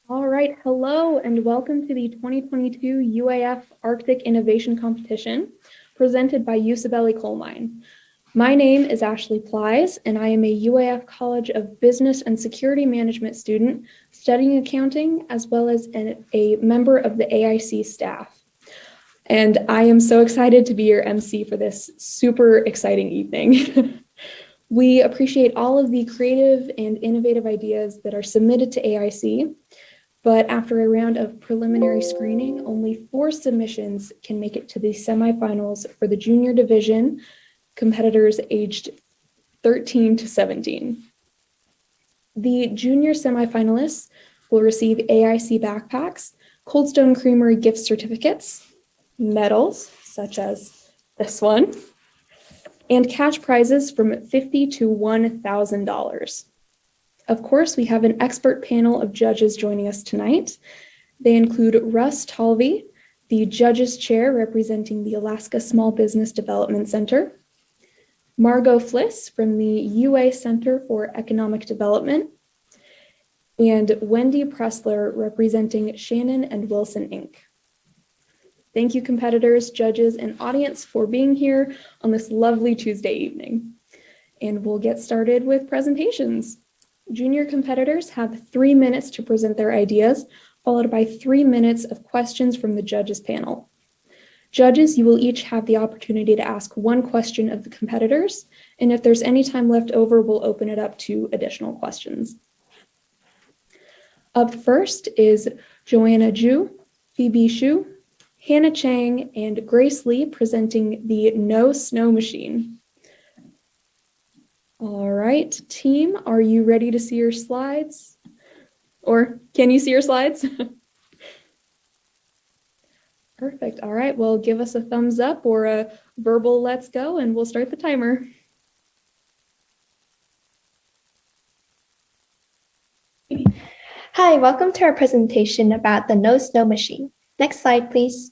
All right, hello and welcome to the 2022 UAF Arctic Innovation Competition presented by USIBELLI Coal Mine. My name is Ashley Plies and I am a UAF College of Business and Security Management student studying accounting as well as a member of the AIC staff. And I am so excited to be your MC for this super exciting evening. We appreciate all of the creative and innovative ideas that are submitted to AIC. But after a round of preliminary screening, only 4 submissions can make it to the semifinals for the junior division, competitors aged 13 to 17. The junior semifinalists will receive AIC backpacks, Cold Stone Creamery gift certificates, medals, such as this one, and cash prizes from $50 to $1,000. Of course, we have an expert panel of judges joining us tonight. They include Russ Talvey, the judges chair representing the Alaska Small Business Development Center, Margot Fliss from the UA Center for Economic Development, and Wendy Pressler representing Shannon and Wilson Inc. Thank you, competitors, judges, and audience for being here on this lovely Tuesday evening. And we'll get started with presentations. Junior competitors have 3 minutes to present their ideas, followed by 3 minutes of questions from the judges panel. Judges, you will each have the opportunity to ask 1 question of the competitors, and if there's any time left over, we'll open it up to additional questions. Up first is Joanna Ju, Phoebe Shu, Hannah Chang, and Grace Lee presenting the No Snow Machine. All right, team, are you ready to see your slides? Or can you see your slides? Perfect. All right, well, give us a thumbs up or a verbal let's go, and we'll start the timer. Hi, welcome to our presentation about the No Snow Machine. Next slide, please.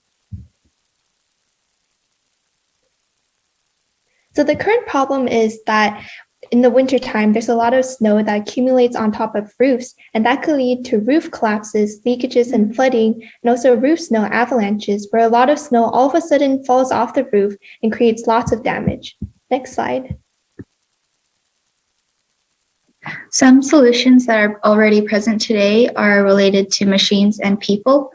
So the current problem is that in the wintertime, there's a lot of snow that accumulates on top of roofs, and that could lead to roof collapses, leakages, and flooding, and also roof snow avalanches, where a lot of snow all of a sudden falls off the roof and creates lots of damage. Next slide. Some solutions that are already present today are related to machines and people.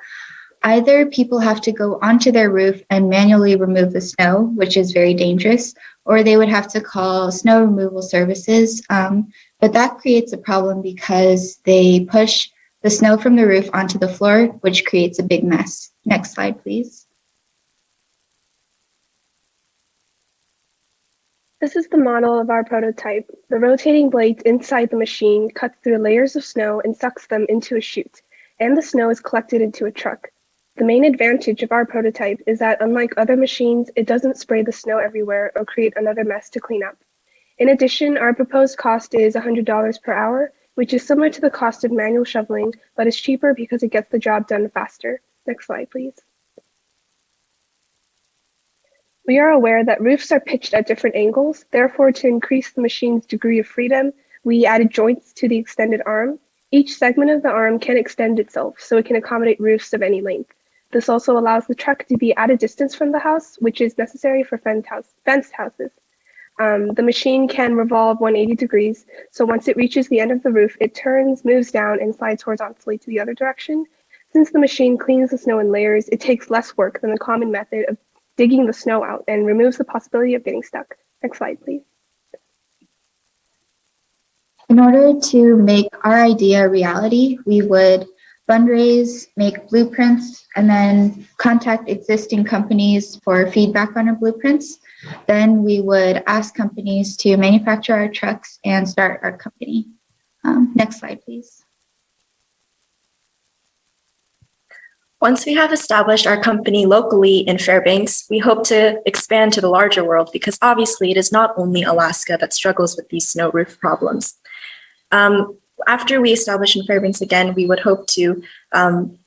Either people have to go onto their roof and manually remove the snow, which is very dangerous, or they would have to call snow removal services. But that creates a problem because they push the snow from the roof onto the floor, which creates a big mess. Next slide, please. This is the model of our prototype. The rotating blades inside the machine cuts through layers of snow and sucks them into a chute, and the snow is collected into a truck. The main advantage of our prototype is that unlike other machines, it doesn't spray the snow everywhere or create another mess to clean up. In addition, our proposed cost is $100 per hour, which is similar to the cost of manual shoveling, but is cheaper because it gets the job done faster. Next slide, please. We are aware that roofs are pitched at different angles. Therefore, to increase the machine's degree of freedom, we added joints to the extended arm. Each segment of the arm can extend itself, so it can accommodate roofs of any length. This also allows the truck to be at a distance from the house, which is necessary for fenced houses. The machine can revolve 180 degrees, so once it reaches the end of the roof, it turns, moves down, and slides horizontally to the other direction. Since the machine cleans the snow in layers, it takes less work than the common method of digging the snow out and removes the possibility of getting stuck. Next slide, please. In order to make our idea a reality, we would fundraise, make blueprints, and then contact existing companies for feedback on our blueprints. Then we would ask companies to manufacture our trucks and start our company. Next slide, please. Once we have established our company locally in Fairbanks, we hope to expand to the larger world because obviously it is not only Alaska that struggles with these snow roof problems. After we establish in Fairbanks again, we would hope to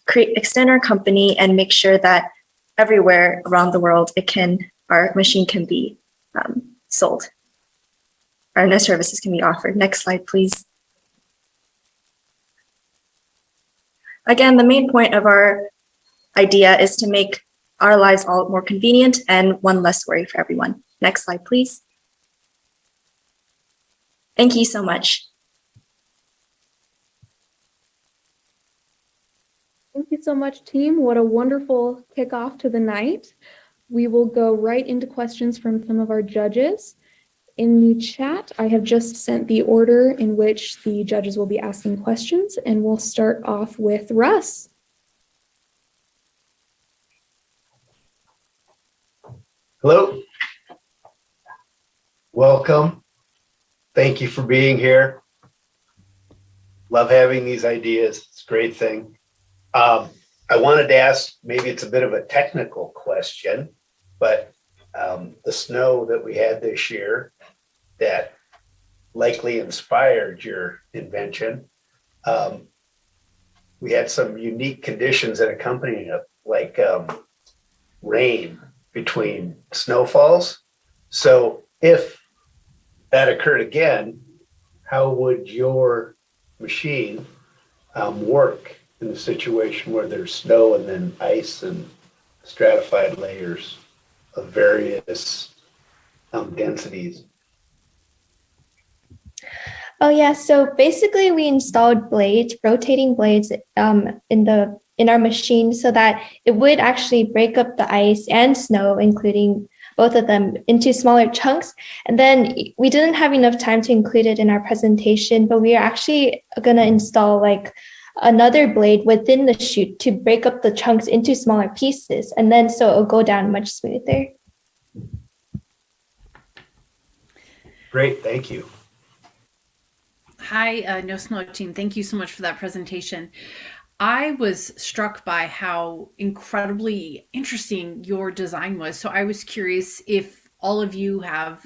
extend our company and make sure that everywhere around the world our machine can be sold. Our services can be offered. Next slide, please. Again, the main point of our idea is to make our lives all more convenient and one less worry for everyone. Next slide, please. Thank you so much. Thank you so much, team. What a wonderful kickoff to the night. We will go right into questions from some of our judges. In the chat, I have just sent the order in which the judges will be asking questions, and we'll start off with Russ. Hello. Welcome. Thank you for being here. Love having these ideas. It's a great thing. I wanted to ask, maybe it's a bit of a technical question, but the snow that we had this year that likely inspired your invention, we had some unique conditions that accompanied it, like rain between snowfalls. So if that occurred again, how would your machine work in a situation where there's snow and then ice and stratified layers of various densities? Oh yeah, so basically we installed blades, rotating blades in our machine so that it would actually break up the ice and snow, including both of them, into smaller chunks. And then we didn't have enough time to include it in our presentation, but we are actually going to install like another blade within the chute to break up the chunks into smaller pieces. And then so it'll go down much smoother. Great, thank you. Hi, No Snow team. Thank you so much for that presentation. I was struck by how incredibly interesting your design was. So I was curious if all of you have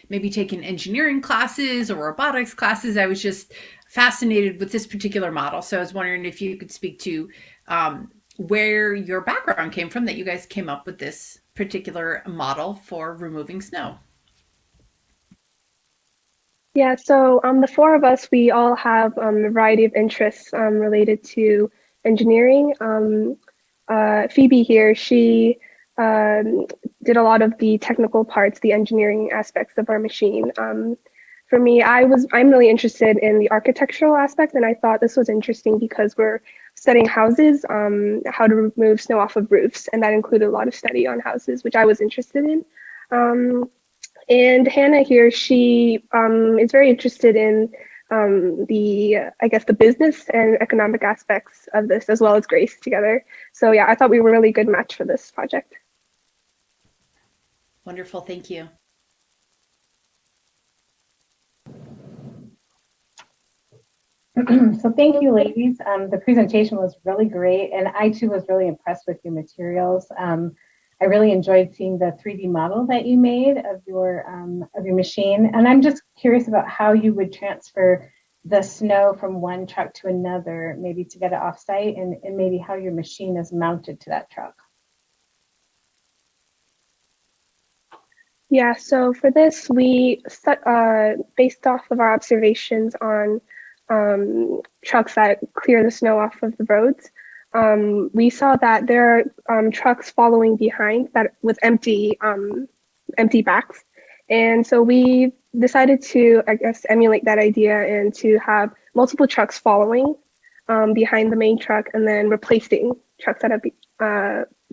maybe taken engineering classes or robotics classes. I was just fascinated with this particular model. So I was wondering if you could speak to where your background came from, that you guys came up with this particular model for removing snow. Yeah, so the four of us, we all have a variety of interests related to engineering. Phoebe here, she did a lot of the technical parts, the engineering aspects of our machine. For me, I'm really interested in the architectural aspect, and I thought this was interesting because we're studying houses, how to remove snow off of roofs, and that included a lot of study on houses, which I was interested in. And Hannah here, she is very interested in the business and economic aspects of this, as well as Grace together. So yeah, I thought we were a really good match for this project. Wonderful, thank you. So thank you, ladies. The presentation was really great, and I too was really impressed with your materials. I really enjoyed seeing the 3D model that you made of your machine, and I'm just curious about how you would transfer the snow from one truck to another, maybe to get it off-site, and maybe how your machine is mounted to that truck. Yeah, so for this, we based off of our observations on trucks that clear the snow off of the roads. We saw that there are trucks following behind that with empty backs. And so we decided to, I guess, emulate that idea and to have multiple trucks following behind the main truck and then replacing trucks that have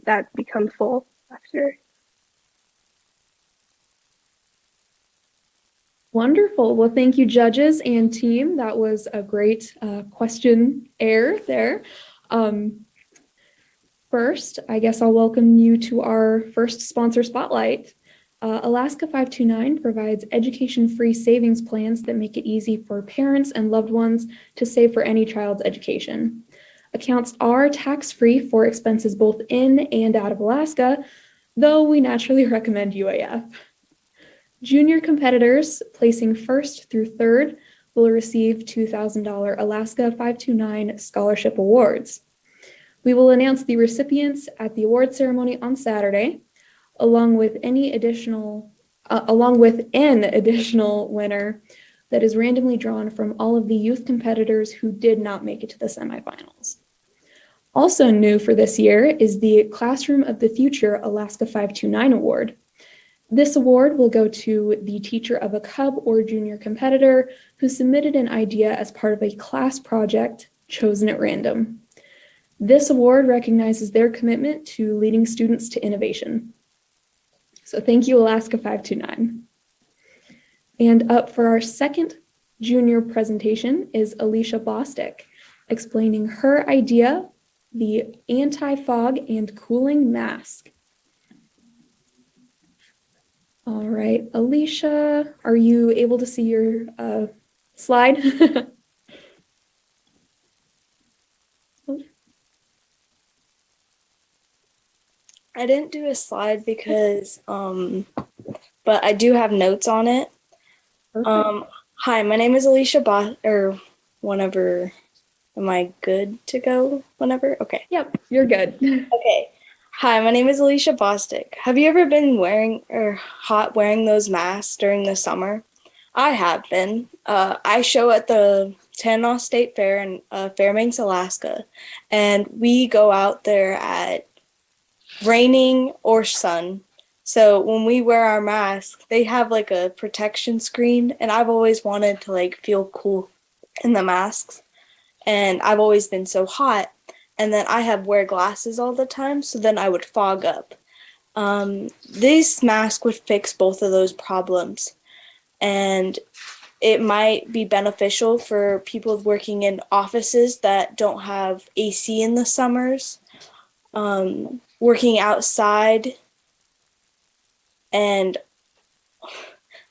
that become full after. Wonderful. Well, thank you, judges and team. That was a great questionnaire there. First, I guess I'll welcome you to our first sponsor spotlight. Alaska 529 provides education-free savings plans that make it easy for parents and loved ones to save for any child's education. Accounts are tax-free for expenses both in and out of Alaska, though we naturally recommend UAF. Junior competitors placing first through third will receive $2,000 Alaska 529 scholarship awards. We will announce the recipients at the award ceremony on Saturday, along with an additional winner that is randomly drawn from all of the youth competitors who did not make it to the semifinals. Also new for this year is the Classroom of the Future Alaska 529 Award. This award will go to the teacher of a cub or junior competitor who submitted an idea as part of a class project chosen at random. This award recognizes their commitment to leading students to innovation. So thank you, Alaska 529. And up for our second junior presentation is Alicia Bostic, explaining her idea, the anti-fog and cooling mask. All right, Alicia, are you able to see your slide? I didn't do a slide because, but I do have notes on it. Hi, my name is Alicia whenever, am I good to go whenever? Okay. Yep, you're good. Okay. Hi, my name is Alicia Bostic. Have you ever been wearing those masks during the summer? I have been. I show at the Tanana State Fair in Fairbanks, Alaska, and we go out there at raining or sun. So when we wear our masks, they have like a protection screen, and I've always wanted to like feel cool in the masks, and I've always been so hot. And then I wear glasses all the time, so then I would fog up. This mask would fix both of those problems, and it might be beneficial for people working in offices that don't have AC in the summers, working outside, and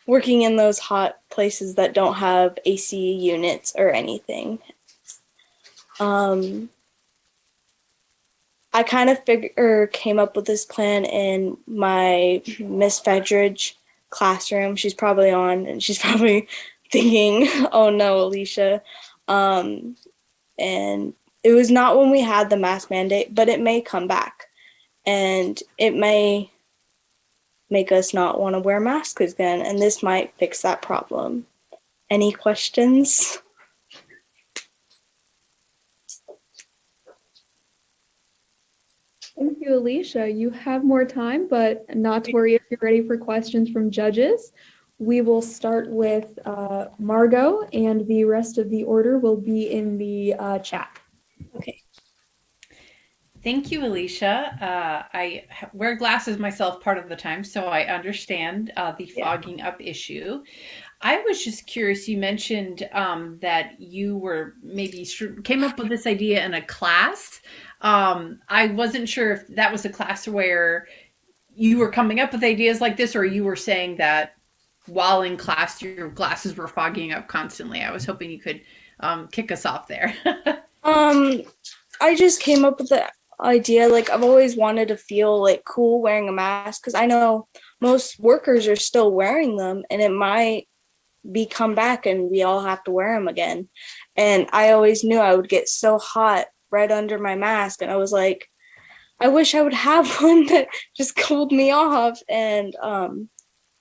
working in those hot places that don't have AC units or anything. I kind of came up with this plan in my Miss Fedridge classroom. She's probably on, and she's probably thinking, oh no, Alicia. And it was not when we had the mask mandate, but it may come back. And it may make us not want to wear masks again, and this might fix that problem. Any questions? Thank you, Alicia. You have more time, but not to worry if you're ready for questions from judges. We will start with Margot, and the rest of the order will be in the chat. Okay. Thank you, Alicia. I wear glasses myself part of the time, so I understand the fogging up issue. I was just curious, you mentioned that you were came up with this idea in a class. I wasn't sure if that was a class where you were coming up with ideas like this, or you were saying that while in class, your glasses were fogging up constantly. I was hoping you could kick us off there. I just came up with the idea, like I've always wanted to feel like cool wearing a mask, because I know most workers are still wearing them, and it might come back and we all have to wear them again. And I always knew I would get so hot right under my mask, and I was like, I wish I would have one that just cooled me off. And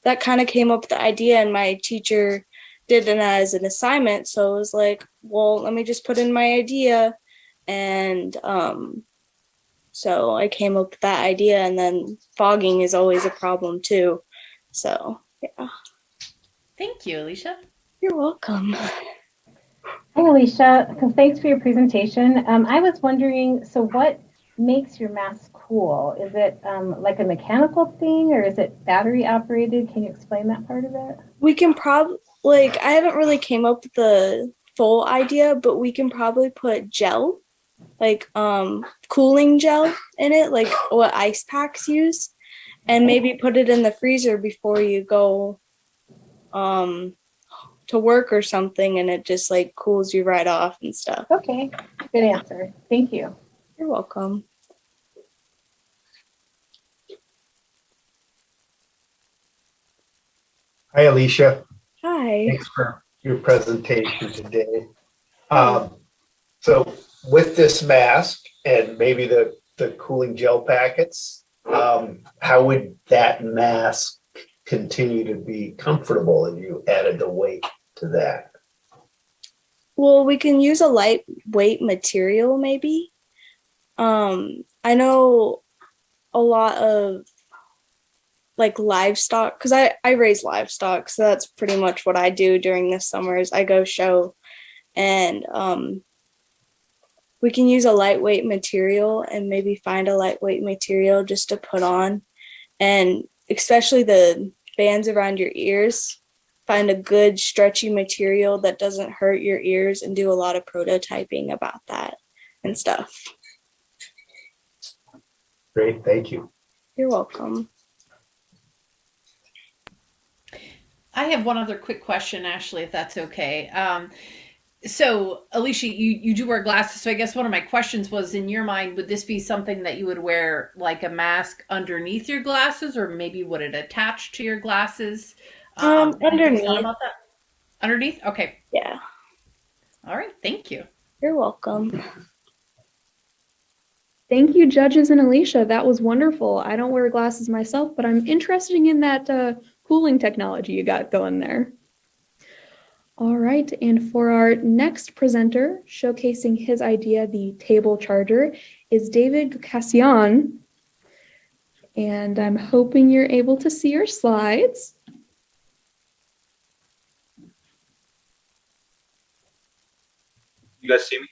that kind of came up with the idea, and my teacher did it as an assignment, so it was like, well, let me just put in my idea. And so I came up with that idea, and then fogging is always a problem too. So yeah. Thank you, Alicia. You're welcome. Hey, Alicia, thanks for your presentation. I was wondering, so what makes your mask cool? Is it like a mechanical thing, or is it battery operated? Can you explain that part of it? We can probably, I haven't really came up with the full idea, but we can probably put gel, cooling gel in it, like what ice packs use, and maybe put it in the freezer before you go to work or something, and it just cools you right off and stuff. Okay, good answer. Thank you. You're welcome. Hi, Alicia. Hi. Thanks for your presentation today. So with this mask and maybe the cooling gel packets, how would that mask continue to be comfortable if you added the weight to that? Well, we can use a lightweight material maybe. I know a lot of like livestock, because I raise livestock, so that's pretty much what I do during the summers. I go show, and we can use a lightweight material and maybe find a lightweight material just to put on, and especially the bands around your ears, find a good stretchy material that doesn't hurt your ears, and do a lot of prototyping about that and stuff. Great, thank you. You're welcome. I have one other quick question, Ashley, if that's okay. So, Alicia, you do wear glasses. So I guess one of my questions was, in your mind, would this be something that you would wear like a mask underneath your glasses, or maybe would it attach to your glasses? Underneath. About that? Underneath? Okay. Yeah. All right. Thank you. You're welcome. Thank you, judges and Alicia. That was wonderful. I don't wear glasses myself, but I'm interested in that cooling technology you got going there. All right, and for our next presenter, showcasing his idea, the table charger, is David Gucacian. And I'm hoping you're able to see your slides. You guys see me?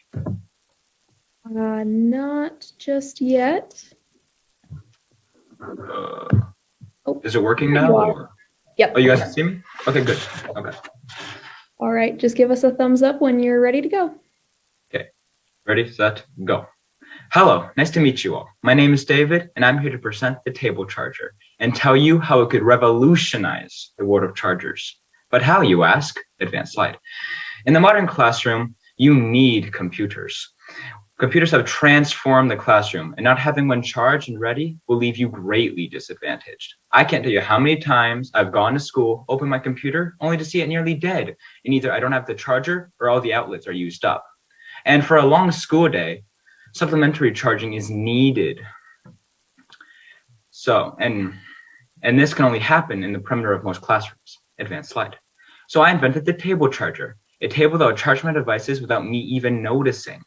Not just yet. Is it working now? Or? Yep. Oh, you guys can see me? Okay, good. Okay. All right, just give us a thumbs up when you're ready to go. Okay, ready, set, go. Hello, nice to meet you all. My name is David, and I'm here to present the table charger and tell you how it could revolutionize the world of chargers. But how, you ask? Advanced slide. In the modern classroom, you need computers. Computers have transformed the classroom, and not having one charged and ready will leave you greatly disadvantaged. I can't tell you how many times I've gone to school, opened my computer, only to see it nearly dead, and either I don't have the charger or all the outlets are used up. And for a long school day, supplementary charging is needed. So, and this can only happen in the perimeter of most classrooms. Advanced slide. So I invented the table charger, a table that would charge my devices without me even noticing.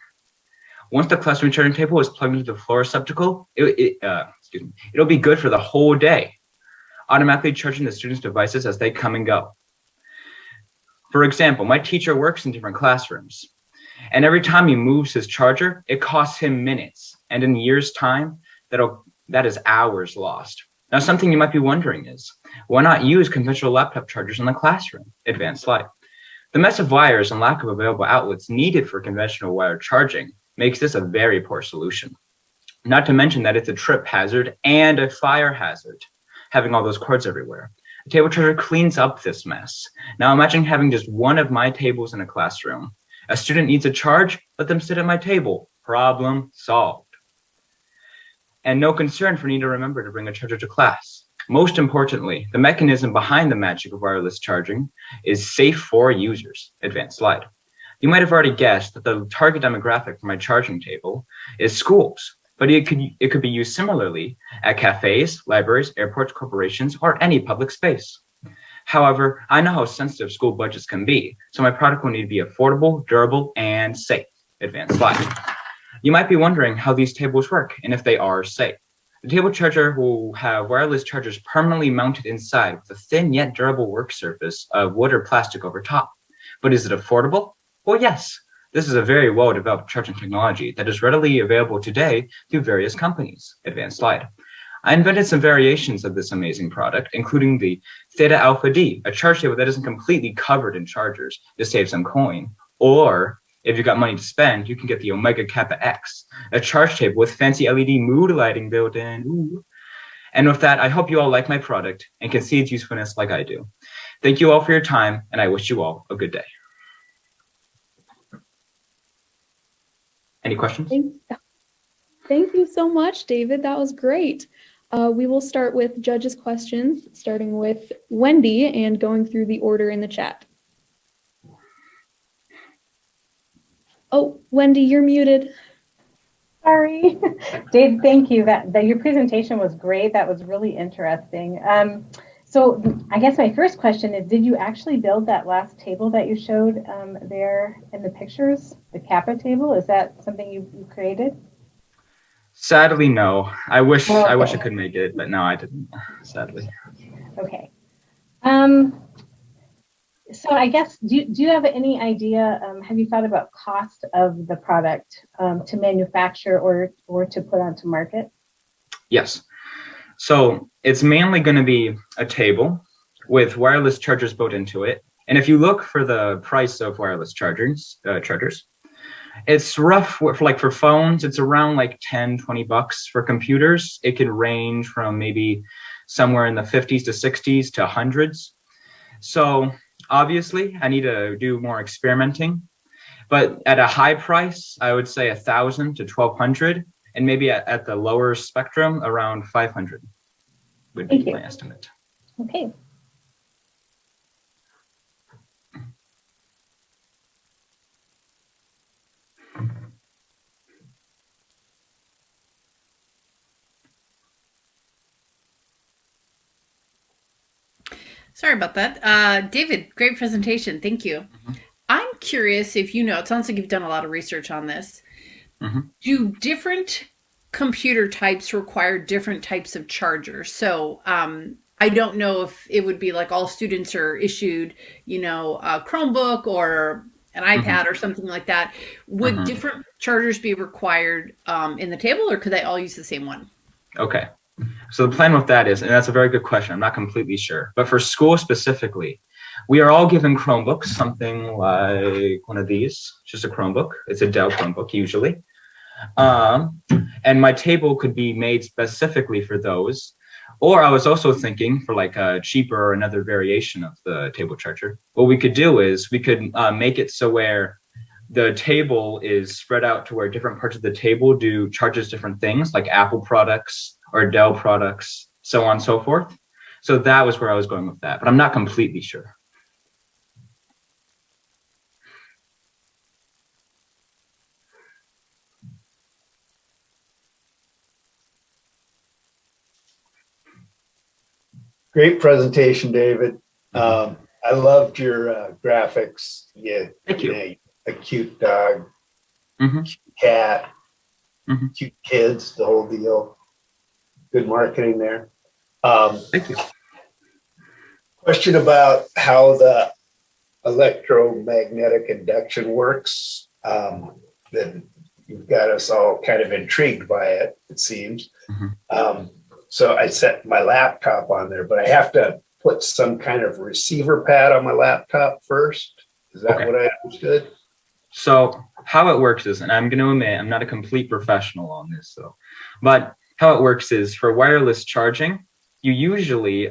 Once the classroom charging table is plugged into the floor receptacle, it'll be good for the whole day, automatically charging the students' devices as they come and go. For example, my teacher works in different classrooms, and every time he moves his charger, it costs him minutes, and in a year's time, that is hours lost. Now, something you might be wondering is, why not use conventional laptop chargers in the classroom? Advanced slide. The mess of wires and lack of available outlets needed for conventional wire charging makes this a very poor solution. Not to mention that it's a trip hazard and a fire hazard, having all those cords everywhere. A table charger cleans up this mess. Now imagine having just one of my tables in a classroom. A student needs a charge, let them sit at my table. Problem solved. And no concern for needing to remember to bring a charger to class. Most importantly, the mechanism behind the magic of wireless charging is safe for users. Advanced slide. You might have already guessed that the target demographic for my charging table is schools, but it could be used similarly at cafes, libraries, airports, corporations, or any public space. However, I know how sensitive school budgets can be, so my product will need to be affordable, durable, and safe. Advanced slide. You might be wondering how these tables work and if they are safe. The table charger will have wireless chargers permanently mounted inside with a thin yet durable work surface of wood or plastic over top. But is it affordable? Well, yes. This is a very well-developed charging technology that is readily available today through various companies. Advanced slide. I invented some variations of this amazing product, including the Theta Alpha D, a charge table that isn't completely covered in chargers to save some coin. Or, if you've got money to spend, you can get the Omega Kappa X, a charge table with fancy LED mood lighting built in. Ooh. And with that, I hope you all like my product and can see its usefulness like I do. Thank you all for your time, and I wish you all a good day. Any questions? Thank you so much, David. That was great. We will start with judges' questions, starting with Wendy and going through the order in the chat. Oh, Wendy, you're muted. Sorry. Dave, thank you. That your presentation was great. That was really interesting. So I guess my first question is, did you actually build that last table that you showed there in the pictures, the Kappa table? Is that something you created? Sadly, no. I wish I Okay. could make it, but no, I didn't. Sadly. Okay. So I guess, do you have any idea, have you thought about cost of the product to manufacture or to put onto market? Yes. So it's mainly going to be a table with wireless chargers built into it. And if you look for the price of wireless chargers, it's rough for phones. It's around like 10, 20 bucks. For computers, it can range from maybe somewhere in the 50s to 60s to hundreds. So obviously I need to do more experimenting, but at a high price, I would say 1,000 to 1,200, and maybe at the lower spectrum, around 500 would be my estimate. Okay. Sorry about that. David, great presentation. Thank you. I'm curious if you know, it sounds like you've done a lot of research on this. Do different computer types require different types of chargers? So I don't know if it would be like all students are issued, a Chromebook or an iPad or something like that. Would different chargers be required in the table, or could they all use the same one? Okay. So the plan with that is, and that's a very good question, I'm not completely sure, but for school specifically, we are all given Chromebooks, something like one of these, just a Chromebook. It's a Dell Chromebook usually. And my table could be made specifically for those. Or I was also thinking for like a cheaper or another variation of the table charger. What we could do is we could make it so where the table is spread out to where different parts of the table do charges different things, like Apple products or Dell products, so on and so forth. So that was where I was going with that, but I'm not completely sure. Great presentation, David. I loved your graphics. Thank you. A cute dog, cute cat, cute kids, the whole deal. Good marketing there. Thank you. Question about how the electromagnetic induction works. Then you've got us all kind of intrigued by it, it seems. So I set my laptop on there, but I have to put some kind of receiver pad on my laptop first. Is that what I understood? So how it works is, and I'm going to admit I'm not a complete professional on this, but how it works is for wireless charging, you usually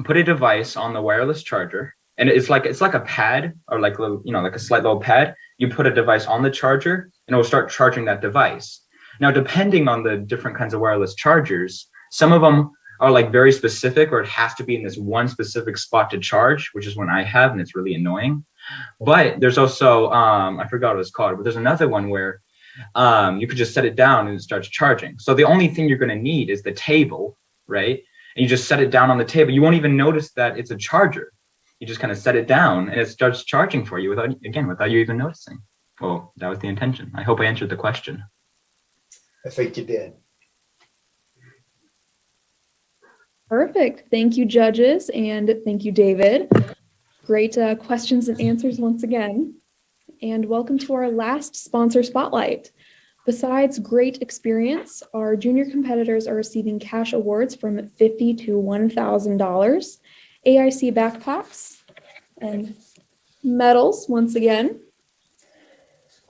put a device on the wireless charger, and it's like a pad or like a slight little pad. You put a device on the charger, and it will start charging that device. Now, depending on the different kinds of wireless chargers, some of them are like very specific, or it has to be in this one specific spot to charge, which is one I have, and it's really annoying. But there's also, I forgot what it's called, but there's another one where you could just set it down and it starts charging. So the only thing you're going to need is the table, right? And you just set it down on the table. You won't even notice that it's a charger. You just kind of set it down and it starts charging for you without you even noticing. Well, that was the intention. I hope I answered the question. I think you did. Perfect. Thank you, judges, and thank you, David. Great questions and answers once again. And welcome to our last sponsor spotlight. Besides great experience, our junior competitors are receiving cash awards from $50 to $1,000, AIC backpacks, and medals once again.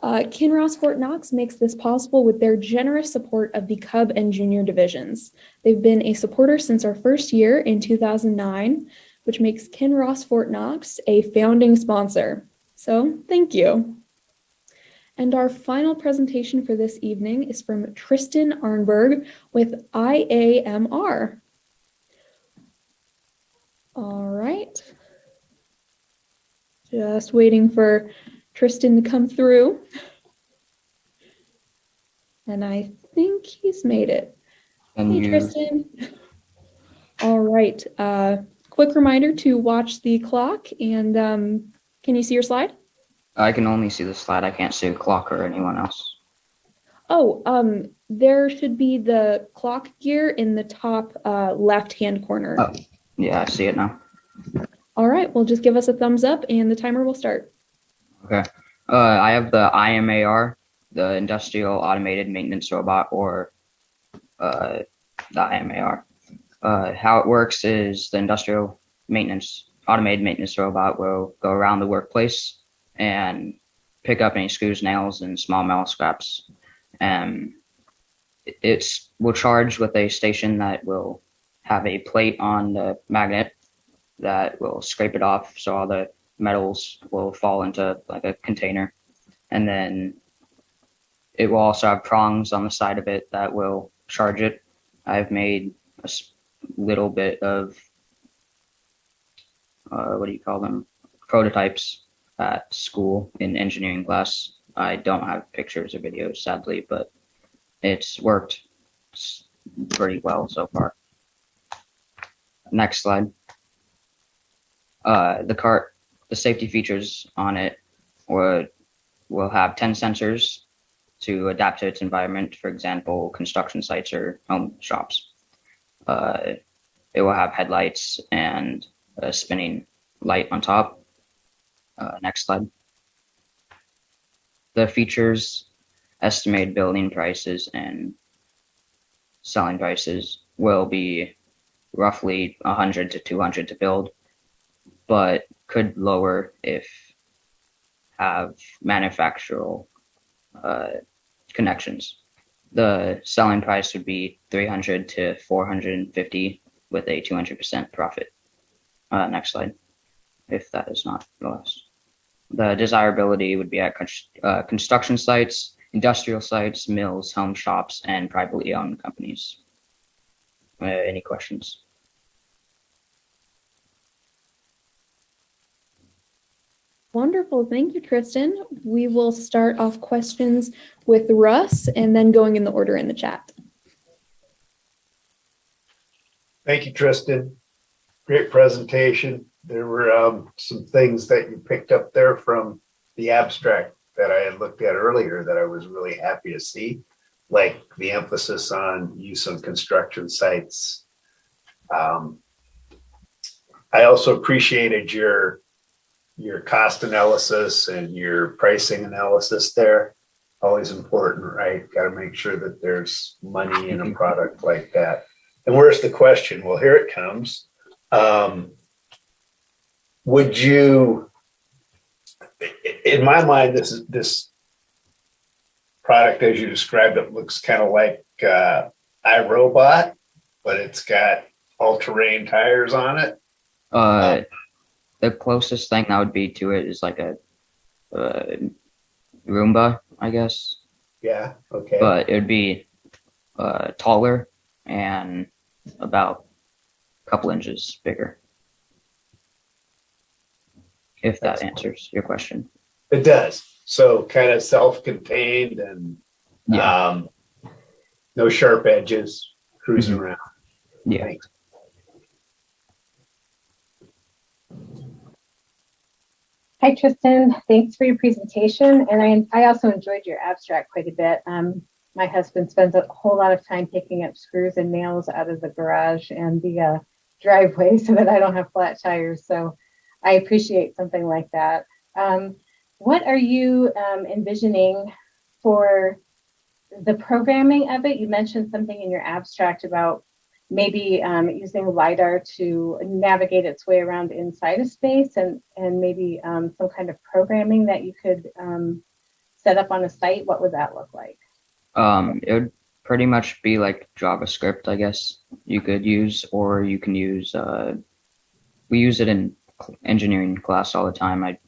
Kinross Fort Knox makes this possible with their generous support of the Cub and Junior divisions. They've been a supporter since our first year in 2009, which makes Kinross Fort Knox a founding sponsor. So thank you. And our final presentation for this evening is from Tristan Arnberg with IAMR. All right. Just waiting for Tristan to come through. And I think he's made it. Hey, Tristan. All right. Quick reminder to watch the clock. And can you see your slide? I can only see the slide. I can't see the clock or anyone else. Oh, there should be the clock gear in the top left-hand corner. Oh, yeah, I see it now. All right, well, just give us a thumbs up and the timer will start. Okay. I have the IMAR, the Industrial Automated Maintenance Robot, or the IMAR. How it works is the automated maintenance robot will go around the workplace and pick up any screws, nails, and small metal scraps. Will charge with a station that will have a plate on the magnet that will scrape it off, so all the metals will fall into like a container. And then it will also have prongs on the side of it that will charge it. I've made a little bit of prototypes at school in engineering class. I don't have pictures or videos, sadly, but it's worked pretty well so far. Next slide. The safety features on it will have 10 sensors to adapt to its environment, for example, construction sites or home shops. It will have headlights and a spinning light on top. Next slide. The features, estimated building prices, and selling prices will be roughly 100 to 200 to build, but could lower if have manufacturer connections. The selling price would be 300 to 450 with a 200% profit. Next slide, if that is not the last. The desirability would be at construction sites, industrial sites, mills, home shops, and privately owned companies. Any questions? Wonderful. Thank you, Tristan. We will start off questions with Russ and then going in the order in the chat. Thank you, Tristan. Great presentation. There were some things that you picked up there from the abstract that I had looked at earlier that I was really happy to see, like the emphasis on use on construction sites. I also appreciated your cost analysis and your pricing analysis there. Always important, right? Got to make sure that there's money in a product like that. And where's the question? Well, here it comes. Would you, in my mind, this product as you described it looks kind of like iRobot, but it's got all-terrain tires on it. The closest thing that would be to it is like a Roomba, I guess. Yeah, okay. But it would be taller and about a couple inches bigger. If that answers your question. It does. So kind of self-contained and no sharp edges, cruising around. Yeah. Thanks. Hi, Tristan. Thanks for your presentation. And I also enjoyed your abstract quite a bit. My husband spends a whole lot of time picking up screws and nails out of the garage and the driveway so that I don't have flat tires. So I appreciate something like that. What are you envisioning for the programming of it? You mentioned something in your abstract about maybe using LiDAR to navigate its way around inside a space and maybe some kind of programming that you could set up on a site. What would that look like? It would pretty much be like JavaScript, I guess you could use, or you can use, we use it in engineering class all the time. I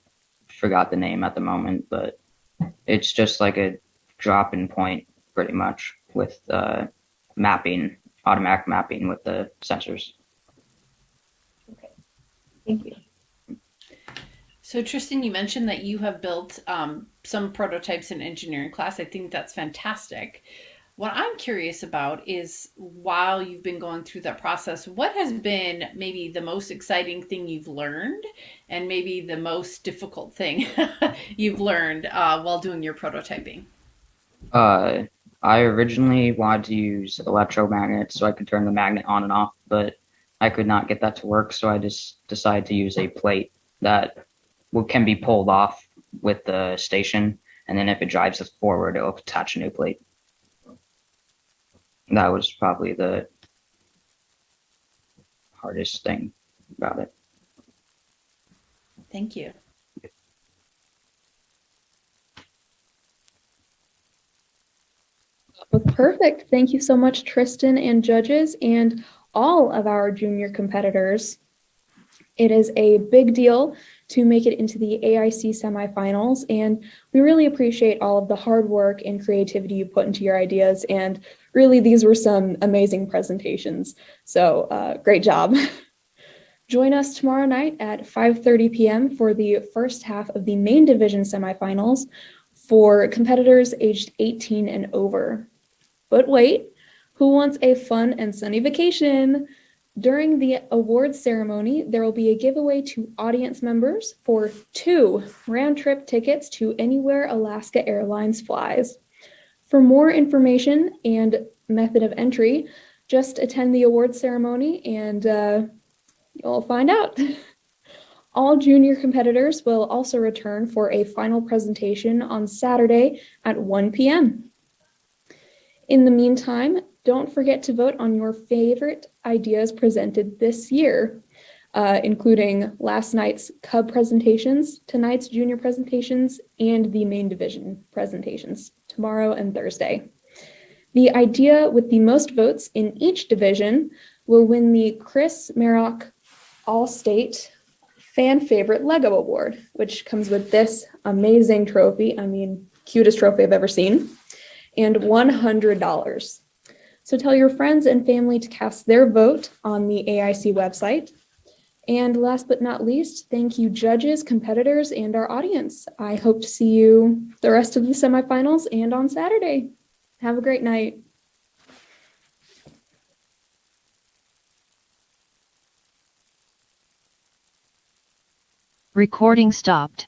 forgot the name at the moment, but it's just like a drop-in point pretty much with mapping, automatic mapping with the sensors. Okay, thank you. So Tristan, you mentioned that you have built some prototypes in engineering class. I think that's fantastic. What I'm curious about is, while you've been going through that process, what has been maybe the most exciting thing you've learned and maybe the most difficult thing you've learned while doing your prototyping? I I originally wanted to use electromagnets so I could turn the magnet on and off, but I could not get that to work, so I just decided to use a plate that can be pulled off with the station, and then if it drives us forward, it'll attach a new plate. That was probably the hardest thing about it. Thank you. Perfect. Thank you so much, Tristan and judges, and all of our junior competitors. It is a big deal to make it into the AIC semifinals, and we really appreciate all of the hard work and creativity you put into your ideas, and really these were some amazing presentations, so great job. Join us tomorrow night at 5:30 p.m. for the first half of the main division semifinals for competitors aged 18 and over. But wait, who wants a fun and sunny vacation? During the awards ceremony, there will be a giveaway to audience members for 2 round-trip tickets to anywhere Alaska Airlines flies. For more information and method of entry, just attend the awards ceremony and you'll find out. All junior competitors will also return for a final presentation on Saturday at 1 p.m. In the meantime, don't forget to vote on your favorite ideas presented this year, including last night's Cub presentations, tonight's junior presentations, and the main division presentations tomorrow and Thursday. The idea with the most votes in each division will win the Chris Merrock All-State Fan Favorite Lego Award, which comes with this amazing trophy. I mean, cutest trophy I've ever seen, and $100. So tell your friends and family to cast their vote on the AIC website. And last but not least, thank you judges, competitors, and our audience. I hope to see you the rest of the semifinals and on Saturday. Have a great night. Recording stopped.